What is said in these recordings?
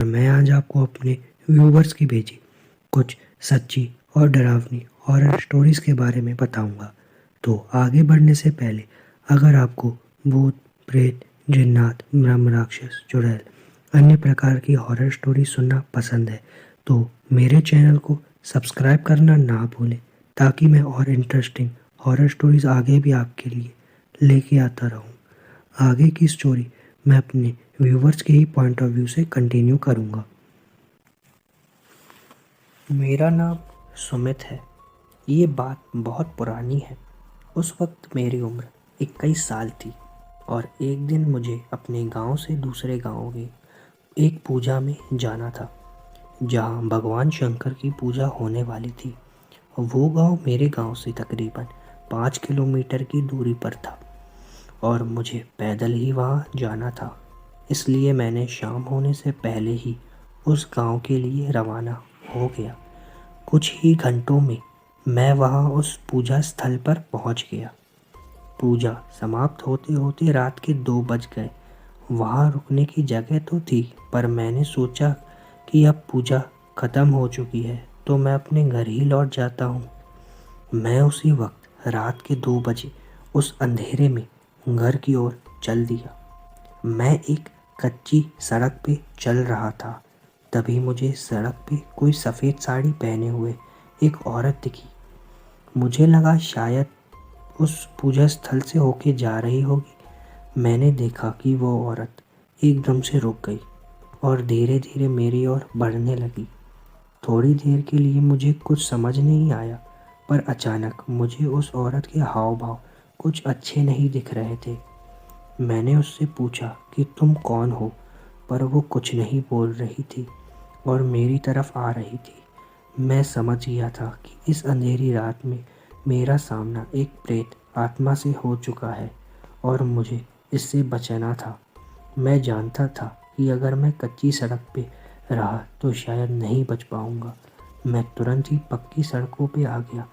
मैं आज आपको अपने व्यूवर्स की भेजी कुछ सच्ची और डरावनी हॉरर स्टोरीज़ के बारे में बताऊंगा। तो आगे बढ़ने से पहले अगर आपको भूत, प्रेत, जिन्नात, ब्रह्म राक्षस, चुड़ैल, अन्य प्रकार की हॉरर स्टोरी सुनना पसंद है तो मेरे चैनल को सब्सक्राइब करना ना भूलें, ताकि मैं और इंटरेस्टिंग हॉरर स्टोरीज़ आगे भी आपके लिए लेके आता रहूं। आगे की स्टोरी मैं अपने व्यूवर्स के ही पॉइंट ऑफ व्यू से कंटिन्यू करूंगा। मेरा नाम सुमित है। ये बात बहुत पुरानी है। उस वक्त मेरी उम्र 21 साल थी और एक दिन मुझे अपने गांव से दूसरे गांव में एक पूजा में जाना था, जहां भगवान शंकर की पूजा होने वाली थी। वो गांव मेरे गांव से तकरीबन 5 किलोमीटर की दूरी पर था और मुझे पैदल ही वहां जाना था। इसलिए मैंने शाम होने से पहले ही उस गांव के लिए रवाना हो गया। कुछ ही घंटों में मैं वहां उस पूजा स्थल पर पहुंच गया। पूजा समाप्त होते होते रात के 2 बज गए। वहां रुकने की जगह तो थी, पर मैंने सोचा कि अब पूजा खत्म हो चुकी है तो मैं अपने घर ही लौट जाता हूँ। मैं उसी वक्त रात के 2 बजे उस अंधेरे में घर की ओर चल दिया। मैं एक कच्ची सड़क पे चल रहा था, तभी मुझे सड़क पे कोई सफ़ेद साड़ी पहने हुए एक औरत दिखी। मुझे लगा शायद उस पूजा स्थल से होके जा रही होगी। मैंने देखा कि वो औरत एकदम से रुक गई और धीरे धीरे मेरी ओर बढ़ने लगी। थोड़ी देर के लिए मुझे कुछ समझ नहीं आया, पर अचानक मुझे उस औरत के हाव भाव कुछ अच्छे नहीं दिख रहे थे। मैंने उससे पूछा कि तुम कौन हो, पर वो कुछ नहीं बोल रही थी और मेरी तरफ आ रही थी। मैं समझ गया था कि इस अंधेरी रात में मेरा सामना एक प्रेत आत्मा से हो चुका है और मुझे इससे बचना था। मैं जानता था कि अगर मैं कच्ची सड़क पे रहा तो शायद नहीं बच पाऊंगा। मैं तुरंत ही पक्की सड़कों पे आ गया,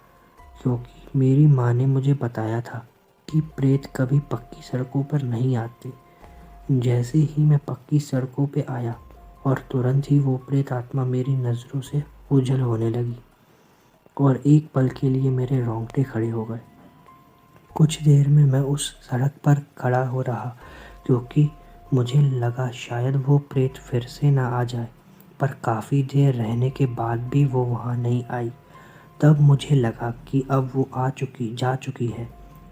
क्योंकि मेरी माँ ने मुझे बताया था कि प्रेत कभी पक्की सड़कों पर नहीं आते। जैसे ही मैं पक्की सड़कों पे आया और तुरंत ही वो प्रेत आत्मा मेरी नज़रों से ओझल होने लगी और एक पल के लिए मेरे रोंगटे खड़े हो गए। कुछ देर में मैं उस सड़क पर खड़ा हो रहा, क्योंकि मुझे लगा शायद वो प्रेत फिर से ना आ जाए, पर काफ़ी देर रहने के बाद भी वो वहाँ नहीं आई। तब मुझे लगा कि अब वो जा चुकी है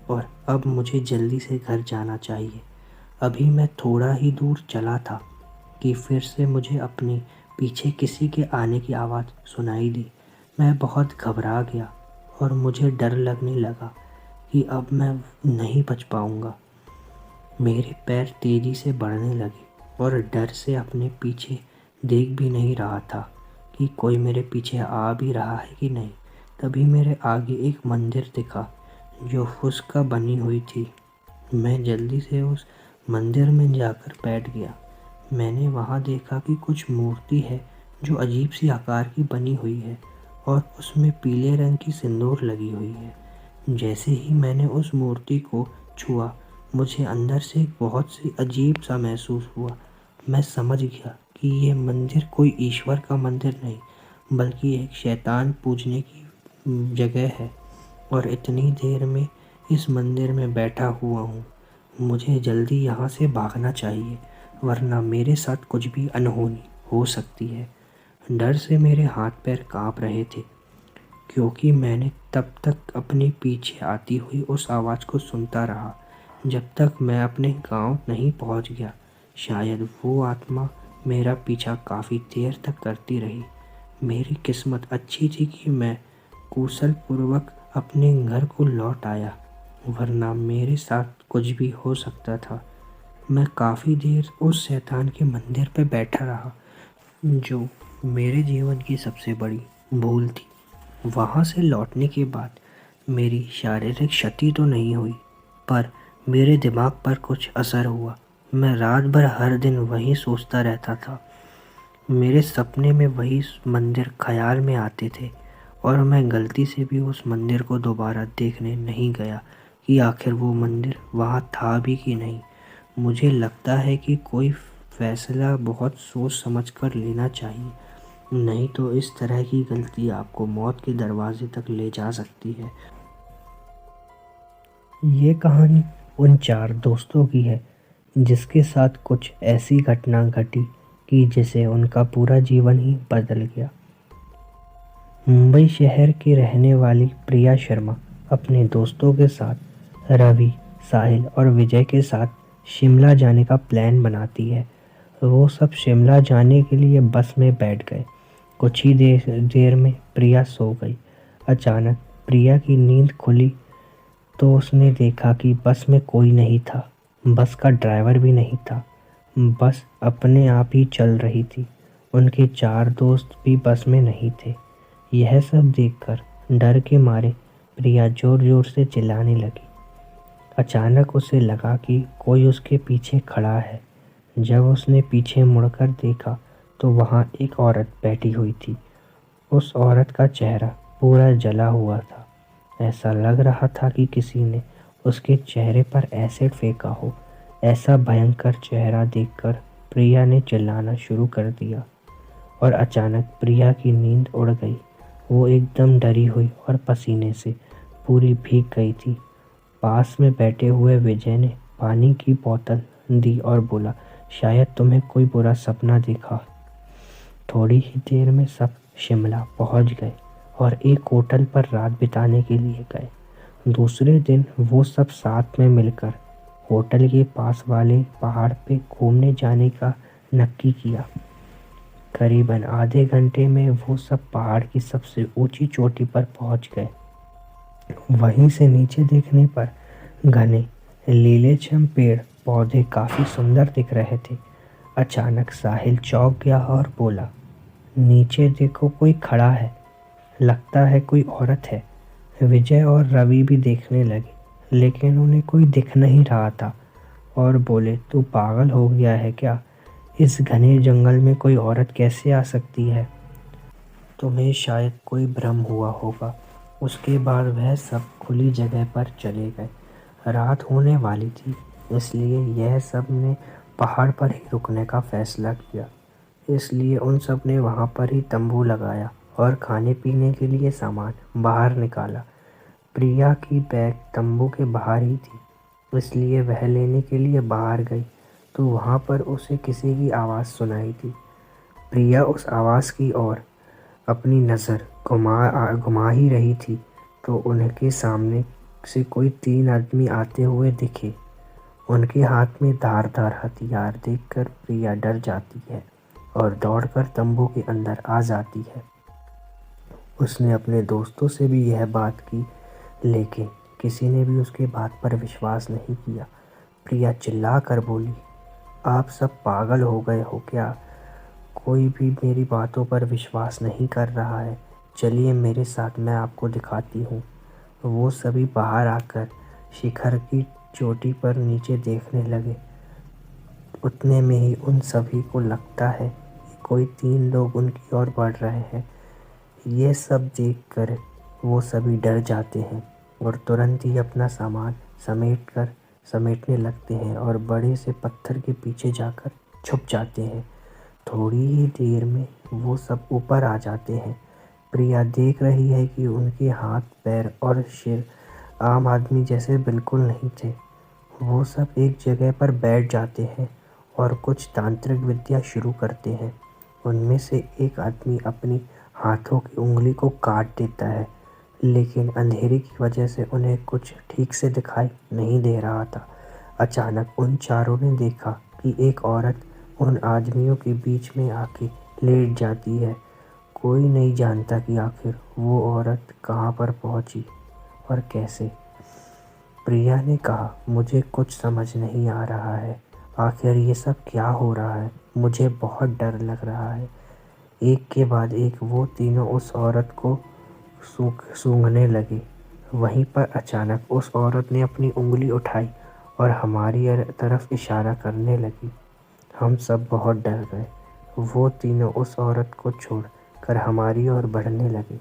और अब मुझे जल्दी से घर जाना चाहिए। अभी मैं थोड़ा ही दूर चला था कि फिर से मुझे अपने पीछे किसी के आने की आवाज़ सुनाई दी। मैं बहुत घबरा गया और मुझे डर लगने लगा कि अब मैं नहीं बच पाऊंगा। मेरे पैर तेज़ी से बढ़ने लगे और डर से अपने पीछे देख भी नहीं रहा था कि कोई मेरे पीछे आ भी रहा है कि नहीं। तभी मेरे आगे एक मंदिर दिखा जो फूस का बनी हुई थी। मैं जल्दी से उस मंदिर में जाकर बैठ गया। मैंने वहाँ देखा कि कुछ मूर्ति है जो अजीब सी आकार की बनी हुई है और उसमें पीले रंग की सिंदूर लगी हुई है। जैसे ही मैंने उस मूर्ति को छुआ, मुझे अंदर से एक बहुत सी अजीब सा महसूस हुआ। मैं समझ गया कि ये मंदिर कोई ईश्वर का मंदिर नहीं, बल्कि एक शैतान पूजने की जगह है और इतनी देर में इस मंदिर में बैठा हुआ हूँ। मुझे जल्दी यहाँ से भागना चाहिए, वरना मेरे साथ कुछ भी अनहोनी हो सकती है। डर से मेरे हाथ पैर काँप रहे थे, क्योंकि मैंने तब तक अपने पीछे आती हुई उस आवाज़ को सुनता रहा जब तक मैं अपने गांव नहीं पहुंच गया। शायद वो आत्मा मेरा पीछा काफ़ी देर तक करती रही। मेरी किस्मत अच्छी थी कि मैं कुशल पूर्वक अपने घर को लौट आया, वरना मेरे साथ कुछ भी हो सकता था। मैं काफ़ी देर उस शैतान के मंदिर पर बैठा रहा, जो मेरे जीवन की सबसे बड़ी भूल थी। वहाँ से लौटने के बाद मेरी शारीरिक क्षति तो नहीं हुई, पर मेरे दिमाग पर कुछ असर हुआ। मैं रात भर हर दिन वही सोचता रहता था। मेरे सपने में वही मंदिर ख्याल में आते थे और मैं गलती से भी उस मंदिर को दोबारा देखने नहीं गया कि आखिर वो मंदिर वहाँ था भी कि नहीं। मुझे लगता है कि कोई फैसला बहुत सोच समझ कर लेना चाहिए, नहीं तो इस तरह की गलती आपको मौत के दरवाजे तक ले जा सकती है। ये कहानी उन 4 दोस्तों की है जिसके साथ कुछ ऐसी घटना घटी कि जिसे उनका पूरा जीवन ही बदल गया। मुंबई शहर की रहने वाली प्रिया शर्मा अपने दोस्तों के साथ रवि, साहिल और विजय के साथ शिमला जाने का प्लान बनाती है। वो सब शिमला जाने के लिए बस में बैठ गए। कुछ ही देर में प्रिया सो गई। अचानक प्रिया की नींद खुली तो उसने देखा कि बस में कोई नहीं था। बस का ड्राइवर भी नहीं था। बस अपने आप ही चल रही थी। उनके 4 दोस्त भी बस में नहीं थे। यह सब देखकर डर के मारे प्रिया जोर जोर से चिल्लाने लगी। अचानक उसे लगा कि कोई उसके पीछे खड़ा है। जब उसने पीछे मुड़कर देखा तो वहाँ एक औरत बैठी हुई थी। उस औरत का चेहरा पूरा जला हुआ था। ऐसा लग रहा था कि किसी ने उसके चेहरे पर एसिड फेंका हो। ऐसा भयंकर चेहरा देखकर प्रिया ने चिल्लाना शुरू कर दिया और अचानक प्रिया की नींद उड़ गई। वो एकदम डरी हुई और पसीने से पूरी भीग गई थी। पास में बैठे हुए विजय ने पानी की बोतल दी और बोला, शायद तुम्हें कोई बुरा सपना देखा। थोड़ी ही देर में सब शिमला पहुंच गए और एक होटल पर रात बिताने के लिए गए। दूसरे दिन वो सब साथ में मिलकर होटल के पास वाले पहाड़ पे घूमने जाने का नक्की किया। करीबन आधे घंटे में वो सब पहाड़ की सबसे ऊंची चोटी पर पहुंच गए। वहीं से नीचे देखने पर घने लीलेछम पेड़ पौधे काफी सुंदर दिख रहे थे। अचानक साहिल चौंक गया और बोला, नीचे देखो, कोई खड़ा है, लगता है कोई औरत है। विजय और रवि भी देखने लगे लेकिन उन्हें कोई दिख नहीं रहा था और बोले, तू पागल हो गया है क्या? इस घने जंगल में कोई औरत कैसे आ सकती है? तुम्हें शायद कोई भ्रम हुआ होगा। उसके बाद वह सब खुली जगह पर चले गए। रात होने वाली थी इसलिए यह सब ने पहाड़ पर ही रुकने का फैसला किया। इसलिए उन सब ने वहाँ पर ही तंबू लगाया और खाने पीने के लिए सामान बाहर निकाला। प्रिया की बैग तंबू के बाहर ही थी इसलिए वह लेने के लिए बाहर गई तो वहाँ पर उसे किसी की आवाज़ सुनाई दी। प्रिया उस आवाज़ की ओर अपनी नज़र घुमा ही रही थी तो उनके सामने से कोई 3 आदमी आते हुए दिखे। उनके हाथ में धारदार हथियार देखकर प्रिया डर जाती है और दौड़कर तंबू के अंदर आ जाती है। उसने अपने दोस्तों से भी यह बात की लेकिन किसी ने भी उसके बात पर विश्वास नहीं किया। प्रिया चिल्ला कर बोली, आप सब पागल हो गए हो क्या? कोई भी मेरी बातों पर विश्वास नहीं कर रहा है। चलिए मेरे साथ, मैं आपको दिखाती हूँ। वो सभी बाहर आकर शिखर की चोटी पर नीचे देखने लगे। उतने में ही उन सभी को लगता है कि कोई 3 लोग उनकी ओर बढ़ रहे हैं। ये सब देखकर वो सभी डर जाते हैं और तुरंत ही अपना सामान समेटने लगते हैं और बड़े से पत्थर के पीछे जाकर छुप जाते हैं। थोड़ी ही देर में वो सब ऊपर आ जाते हैं। प्रिया देख रही है कि उनके हाथ, पैर और सिर आम आदमी जैसे बिल्कुल नहीं थे। वो सब एक जगह पर बैठ जाते हैं और कुछ तांत्रिक विद्या शुरू करते हैं। उनमें से एक आदमी अपनी हाथों की उंगली को काट देता है लेकिन अंधेरे की वजह से उन्हें कुछ ठीक से दिखाई नहीं दे रहा था। अचानक उन चारों ने देखा कि एक औरत उन आदमियों के बीच में आके लेट जाती है। कोई नहीं जानता कि आखिर वो औरत कहाँ पर पहुंची और कैसे। प्रिया ने कहा, मुझे कुछ समझ नहीं आ रहा है। आखिर ये सब क्या हो रहा है? मुझे बहुत डर लग रहा है। एक के बाद एक वो तीनों उस औरत को सूंघने लगे। वहीं पर अचानक उस औरत ने अपनी उंगली उठाई और हमारी तरफ इशारा करने लगी। हम सब बहुत डर गए। वो तीनों उस औरत को छोड़कर हमारी ओर बढ़ने लगे।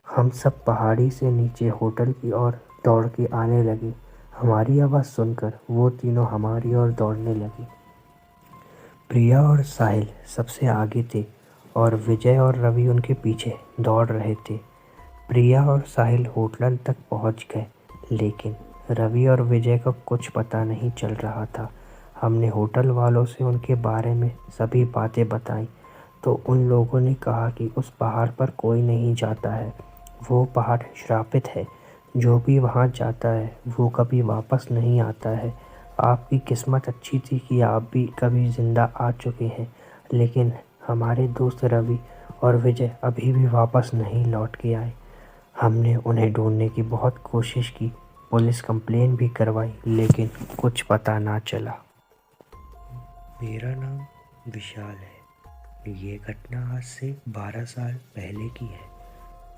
हम सब पहाड़ी से नीचे होटल की ओर दौड़ के आने लगे। हमारी आवाज़ सुनकर वो तीनों हमारी ओर दौड़ने लगे। प्रिया और साहिल सबसे आगे थे और विजय और रवि उनके पीछे दौड़ रहे थे। प्रिया और साहिल होटल तक पहुंच गए, लेकिन रवि और विजय को कुछ पता नहीं चल रहा था। हमने होटल वालों से उनके बारे में सभी बातें बताई तो उन लोगों ने कहा कि उस पहाड़ पर कोई नहीं जाता है, वो पहाड़ श्रापित है। जो भी वहाँ जाता है वो कभी वापस नहीं आता है। आपकी किस्मत अच्छी थी कि आप भी कभी ज़िंदा आ चुके हैं, लेकिन हमारे दोस्त रवि और विजय अभी भी वापस नहीं लौट के आए। हमने उन्हें ढूंढने की बहुत कोशिश की, पुलिस कंप्लेन भी करवाई, लेकिन कुछ पता ना चला। मेरा नाम विशाल है। ये घटना आज से 12 साल पहले की है।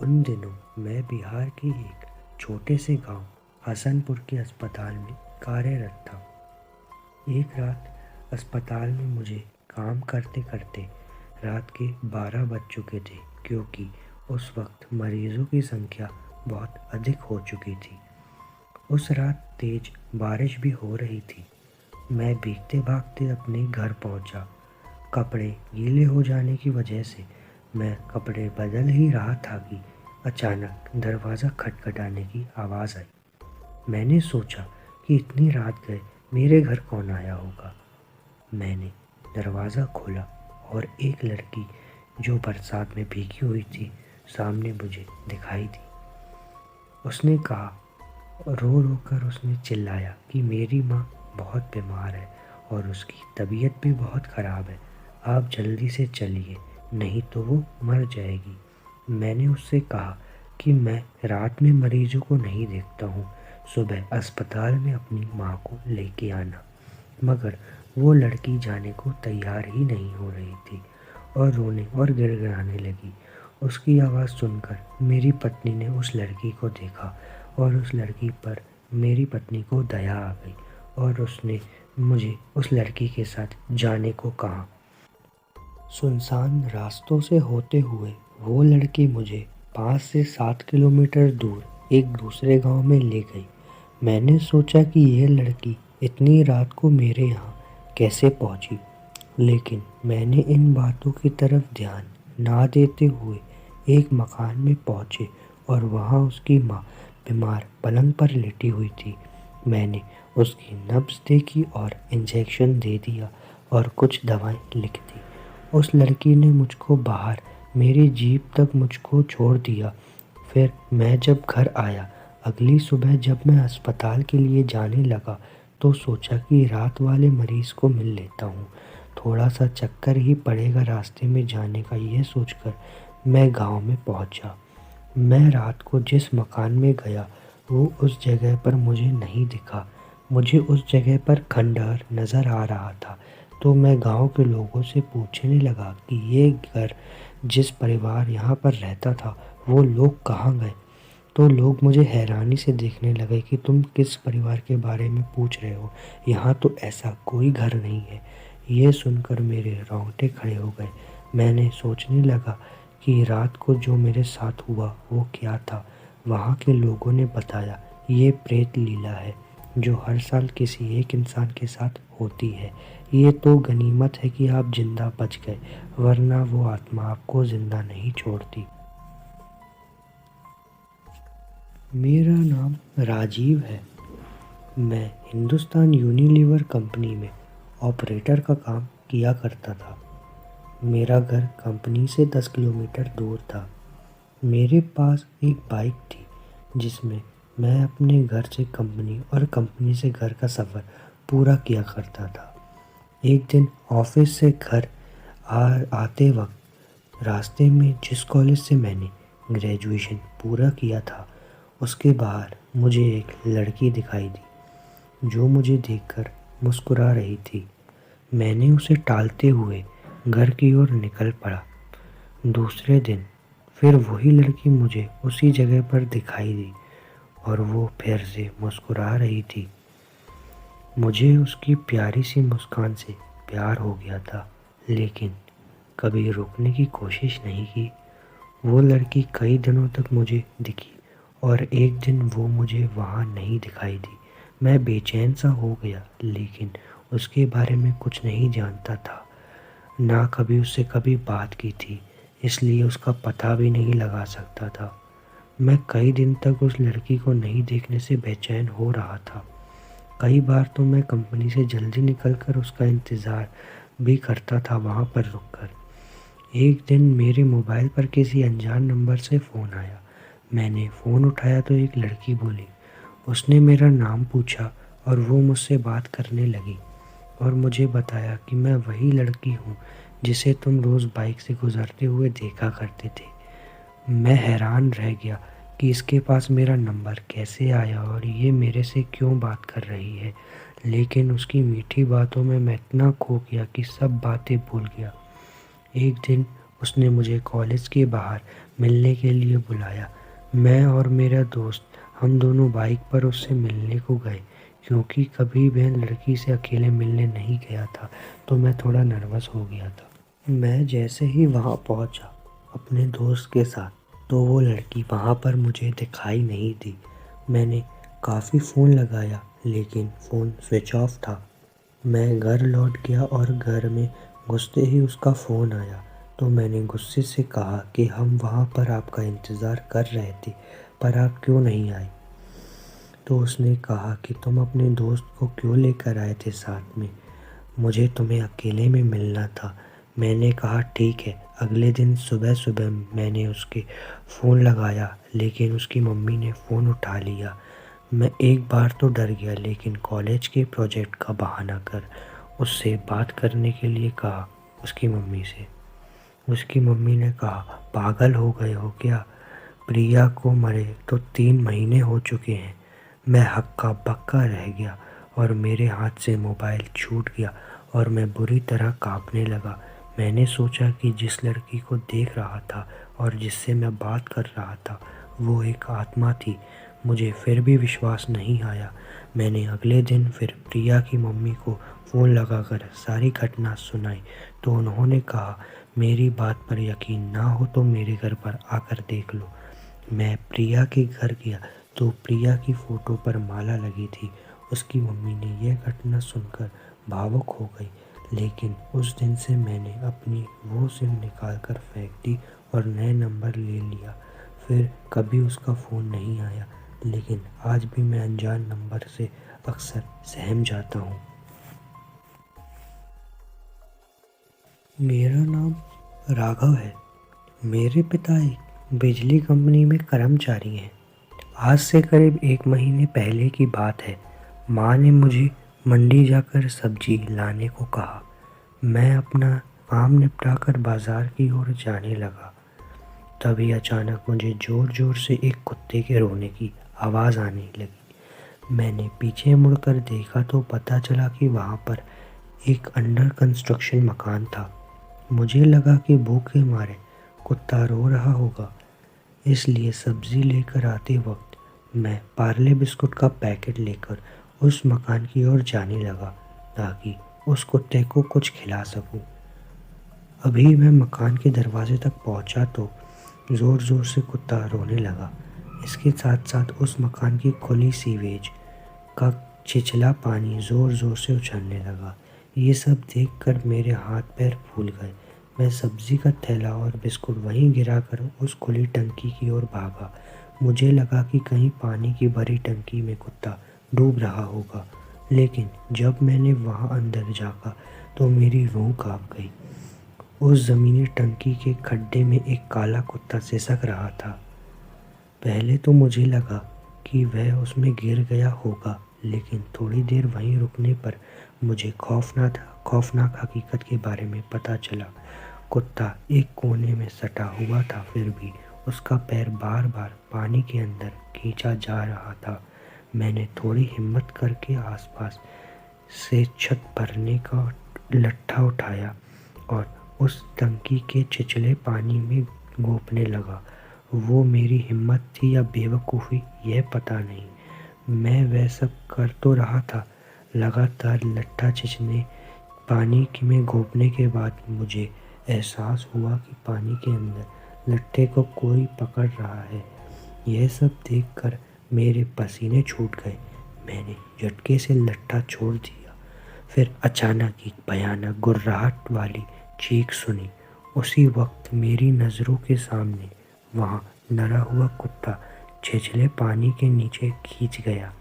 उन दिनों मैं बिहार के एक छोटे से गांव हसनपुर के अस्पताल में कार्यरत था। एक रात अस्पताल में मुझे काम करते करते रात के 12 बज चुके थे, क्योंकि उस वक्त मरीजों की संख्या बहुत अधिक हो चुकी थी। उस रात तेज बारिश भी हो रही थी। मैं भीगते भागते अपने घर पहुंचा। कपड़े गीले हो जाने की वजह से मैं कपड़े बदल ही रहा था कि अचानक दरवाज़ा खटखटाने की आवाज़ आई। मैंने सोचा कि इतनी रात गए मेरे घर कौन आया होगा। मैंने दरवाज़ा खोला और एक लड़की जो बरसात में भीगी हुई थी सामने मुझे दिखाई दी। उसने कहा, रो रो कर उसने चिल्लाया कि मेरी माँ बहुत बीमार है और उसकी तबीयत भी बहुत ख़राब है, आप जल्दी से चलिए नहीं तो वो मर जाएगी। मैंने उससे कहा कि मैं रात में मरीजों को नहीं देखता हूँ, सुबह अस्पताल में अपनी माँ को लेके आना। मगर वो लड़की जाने को तैयार ही नहीं हो रही थी और रोने और गिड़गिड़ाने लगी। उसकी आवाज़ सुनकर मेरी पत्नी ने उस लड़की को देखा और उस लड़की पर मेरी पत्नी को दया आ गई और उसने मुझे उस लड़की के साथ जाने को कहा। सुनसान रास्तों से होते हुए वो लड़की मुझे 5 से 7 किलोमीटर दूर एक दूसरे गांव में ले गई। मैंने सोचा कि यह लड़की इतनी रात को मेरे यहाँ कैसे पहुँची, लेकिन मैंने इन बातों की तरफ ध्यान ना देते हुए एक मकान में पहुँचे और वहाँ उसकी माँ बीमार पलंग पर लेटी हुई थी। मैंने उसकी नब्ज़ देखी और इंजेक्शन दे दिया और कुछ दवाएं लिख दी। उस लड़की ने मुझको बाहर मेरी जीप तक मुझको छोड़ दिया। फिर मैं जब घर आया, अगली सुबह जब मैं अस्पताल के लिए जाने लगा तो सोचा कि रात वाले मरीज़ को मिल लेता हूँ, थोड़ा सा चक्कर ही पड़ेगा रास्ते में जाने का। यह सोचकर मैं गांव में पहुंचा। मैं रात को जिस मकान में गया वो उस जगह पर मुझे नहीं दिखा। मुझे उस जगह पर खंडहर नज़र आ रहा था, तो मैं गांव के लोगों से पूछने लगा कि ये घर जिस परिवार यहाँ पर रहता था वो लोग कहाँ गए। तो लोग मुझे हैरानी से देखने लगे कि तुम किस परिवार के बारे में पूछ रहे हो, यहाँ तो ऐसा कोई घर नहीं है। ये सुनकर मेरे रोंगटे खड़े हो गए। मैंने सोचने लगा कि रात को जो मेरे साथ हुआ वो क्या था। वहाँ के लोगों ने बताया ये प्रेत लीला है जो हर साल किसी एक इंसान के साथ होती है। ये तो गनीमत है कि आप जिंदा बच गए, वरना वो आत्मा आपको जिंदा नहीं छोड़ती। मेरा नाम राजीव है। मैं हिंदुस्तान यूनिलीवर कंपनी में ऑपरेटर का काम किया करता था। मेरा घर कंपनी से 10 किलोमीटर दूर था। मेरे पास एक बाइक थी जिसमें मैं अपने घर से कंपनी और कंपनी से घर का सफ़र पूरा किया करता था। एक दिन ऑफिस से घर आते वक्त रास्ते में जिस कॉलेज से मैंने ग्रेजुएशन पूरा किया था उसके बाहर मुझे एक लड़की दिखाई दी जो मुझे देखकर मुस्कुरा रही थी। मैंने उसे टालते हुए घर की ओर निकल पड़ा। दूसरे दिन फिर वही लड़की मुझे उसी जगह पर दिखाई दी और वो फिर से मुस्कुरा रही थी। मुझे उसकी प्यारी सी मुस्कान से प्यार हो गया था, लेकिन कभी रुकने की कोशिश नहीं की। वो लड़की कई दिनों तक मुझे दिखी और एक दिन वो मुझे वहाँ नहीं दिखाई दी। मैं बेचैन सा हो गया, लेकिन उसके बारे में कुछ नहीं जानता था। ना कभी उससे कभी बात की थी, इसलिए उसका पता भी नहीं लगा सकता था। मैं कई दिन तक उस लड़की को नहीं देखने से बेचैन हो रहा था। कई बार तो मैं कंपनी से जल्दी निकलकर उसका इंतज़ार भी करता था वहाँ पर रुककर। एक दिन मेरे मोबाइल पर किसी अनजान नंबर से फ़ोन आया। मैंने फ़ोन उठाया तो एक लड़की बोली। उसने मेरा नाम पूछा और वो मुझसे बात करने लगी और मुझे बताया कि मैं वही लड़की हूँ जिसे तुम रोज़ बाइक से गुजरते हुए देखा करते थे। मैं हैरान रह गया कि इसके पास मेरा नंबर कैसे आया और ये मेरे से क्यों बात कर रही है, लेकिन उसकी मीठी बातों में मैं इतना खो गया कि सब बातें भूल गया। एक दिन उसने मुझे कॉलेज के बाहर मिलने के लिए बुलाया। मैं और मेरा दोस्त हम दोनों बाइक पर उससे मिलने को गए। क्योंकि कभी मैं लड़की से अकेले मिलने नहीं गया था तो मैं थोड़ा नर्वस हो गया था। मैं जैसे ही वहाँ पहुँचा अपने दोस्त के साथ, तो वो लड़की वहाँ पर मुझे दिखाई नहीं दी। मैंने काफ़ी फ़ोन लगाया लेकिन फ़ोन स्विच ऑफ था। मैं घर लौट गया और घर में घुसते ही उसका फ़ोन आया। तो मैंने गुस्से से कहा कि हम वहाँ पर आपका इंतज़ार कर रहे थे, पर आप क्यों नहीं आए? तो उसने कहा कि तुम अपने दोस्त को क्यों लेकर आए थे साथ में? मुझे तुम्हें अकेले में मिलना था। मैंने कहा ठीक है। अगले दिन सुबह सुबह मैंने उसके फ़ोन लगाया लेकिन उसकी मम्मी ने फ़ोन उठा लिया। मैं एक बार तो डर गया लेकिन कॉलेज के प्रोजेक्ट का बहाना कर उससे बात करने के लिए कहा उसकी मम्मी से। उसकी मम्मी ने कहा पागल हो गए हो क्या? प्रिया को मरे तो 3 महीने हो चुके हैं। मैं हक्का बक्का रह गया और मेरे हाथ से मोबाइल छूट गया और मैं बुरी तरह कांपने लगा। मैंने सोचा कि जिस लड़की को देख रहा था और जिससे मैं बात कर रहा था वो एक आत्मा थी। मुझे फिर भी विश्वास नहीं आया। मैंने अगले दिन फिर प्रिया की मम्मी को फ़ोन लगाकर सारी घटना सुनाई तो उन्होंने कहा मेरी बात पर यकीन ना हो तो मेरे घर पर आकर देख लो। मैं प्रिया के घर गया तो प्रिया की फ़ोटो पर माला लगी थी। उसकी मम्मी ने यह घटना सुनकर भावुक हो गई, लेकिन उस दिन से मैंने अपनी वो सिम निकाल कर फेंक दी और नए नंबर ले लिया। फिर कभी उसका फ़ोन नहीं आया, लेकिन आज भी मैं अनजान नंबर से अक्सर सहम जाता हूँ। मेरा नाम राघव है। मेरे पिता एक बिजली कंपनी में कर्मचारी हैं। आज से करीब 1 महीने पहले की बात है। माँ ने मुझे मंडी जाकर सब्जी लाने को कहा। मैं अपना काम निपटाकर बाजार की ओर जाने लगा। तभी अचानक मुझे ज़ोर ज़ोर से एक कुत्ते के रोने की आवाज़ आने लगी। मैंने पीछे मुड़कर देखा तो पता चला कि वहाँ पर एक अंडर कंस्ट्रक्शन मकान था। मुझे लगा कि भूख के मारे कुत्ता रो रहा होगा, इसलिए सब्ज़ी लेकर आते वक्त मैं पार्ले बिस्कुट का पैकेट लेकर उस मकान की ओर जाने लगा ताकि उस कुत्ते को कुछ खिला सकूं। अभी मैं मकान के दरवाजे तक पहुंचा तो ज़ोर ज़ोर से कुत्ता रोने लगा। इसके साथ साथ उस मकान की खुली सीवेज का छिछला पानी ज़ोर ज़ोर से उछलने लगा। ये सब देखकर मेरे हाथ पैर फूल गए। मैं सब्ज़ी का थैला और बिस्कुट वहीं गिराकर उस खुली टंकी की ओर भागा। मुझे लगा कि कहीं पानी की भरी टंकी में कुत्ता डूब रहा होगा, लेकिन जब मैंने वहाँ अंदर झाँका तो मेरी रूह काँप गई। उस ज़मीनी टंकी के खड्डे में एक काला कुत्ता सिसक रहा था। पहले तो मुझे लगा कि वह उसमें गिर गया होगा, लेकिन थोड़ी देर वहीं रुकने पर मुझे खौफनाक हकीकत के बारे में पता चला। कुत्ता एक कोने में सटा हुआ था, फिर भी उसका पैर बार बार पानी के अंदर खींचा जा रहा था। मैंने थोड़ी हिम्मत करके आसपास से छत भरने का लट्ठा उठाया और उस टंकी के छिछले पानी में घोंपने लगा। वो मेरी हिम्मत थी या बेवकूफ़ी यह पता नहीं। मैं वह सब कर तो रहा था। लगातार लट्ठा खींचने पानी में घोंपने के बाद मुझे एहसास हुआ कि पानी के अंदर लट्ठे को कोई पकड़ रहा है। यह सब देखकर मेरे पसीने छूट गए। मैंने झटके से लट्ठा छोड़ दिया। फिर अचानक एक भयानक गुर्राहट वाली चीख सुनी। उसी वक्त मेरी नज़रों के सामने वहाँ मरा हुआ कुत्ता छिछले पानी के नीचे खींच गया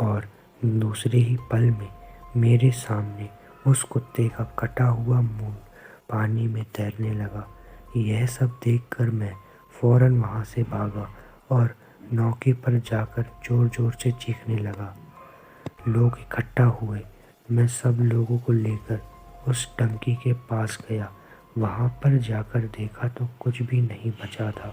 और दूसरे ही पल में मेरे सामने उस कुत्ते का कटा हुआ मुंह पानी में तैरने लगा। यह सब देखकर मैं फ़ौरन वहाँ से भागा और नौके पर जाकर ज़ोर ज़ोर से चीखने लगा। लोग इकट्ठा हुए। मैं सब लोगों को लेकर उस टंकी के पास गया। वहाँ पर जाकर देखा तो कुछ भी नहीं बचा था।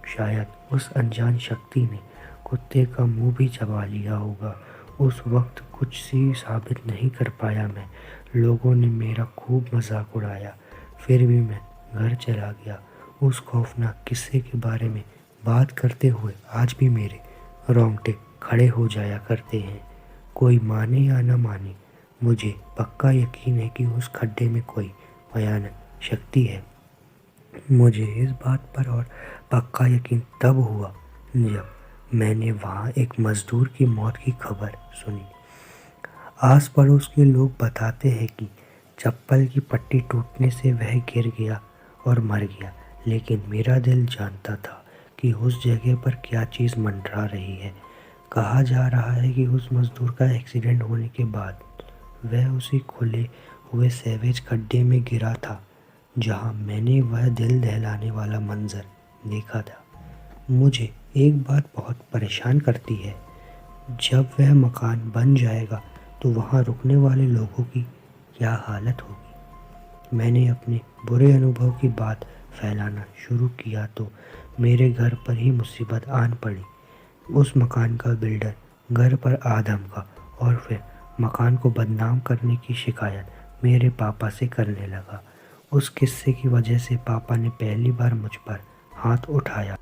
शायद उस अनजान शक्ति ने कुत्ते का मुंह भी चबा लिया होगा। उस वक्त कुछ भी साबित नहीं कर पाया मैं। लोगों ने मेरा खूब मजाक उड़ाया। फिर भी मैं घर चला गया। उस खौफनाक किस्से के बारे में बात करते हुए आज भी मेरे रोंगटे खड़े हो जाया करते हैं। कोई माने या न माने, मुझे पक्का यकीन है कि उस खड्डे में कोई भयानक शक्ति है। मुझे इस बात पर और पक्का यकीन तब हुआ जब मैंने वहाँ एक मज़दूर की मौत की खबर सुनी। आस पड़ोस के लोग बताते हैं कि चप्पल की पट्टी टूटने से वह गिर गया और मर गया, लेकिन मेरा दिल जानता था कि उस जगह पर क्या चीज़ मंडरा रही है। कहा जा रहा है कि उस मज़दूर का एक्सीडेंट होने के बाद वह उसी खुले हुए सैवेज खड्डे में गिरा था जहां मैंने वह दिल दहलाने वाला मंजर देखा था। मुझे एक बात बहुत परेशान करती है, जब वह मकान बन जाएगा तो वहां रुकने वाले लोगों की क्या हालत होगी। मैंने अपने बुरे अनुभव की बात फैलाना शुरू किया तो मेरे घर पर ही मुसीबत आन पड़ी। उस मकान का बिल्डर घर पर आ धमका और फिर मकान को बदनाम करने की शिकायत मेरे पापा से करने लगा। उस किस्से की वजह से पापा ने पहली बार मुझ पर हाथ उठाया।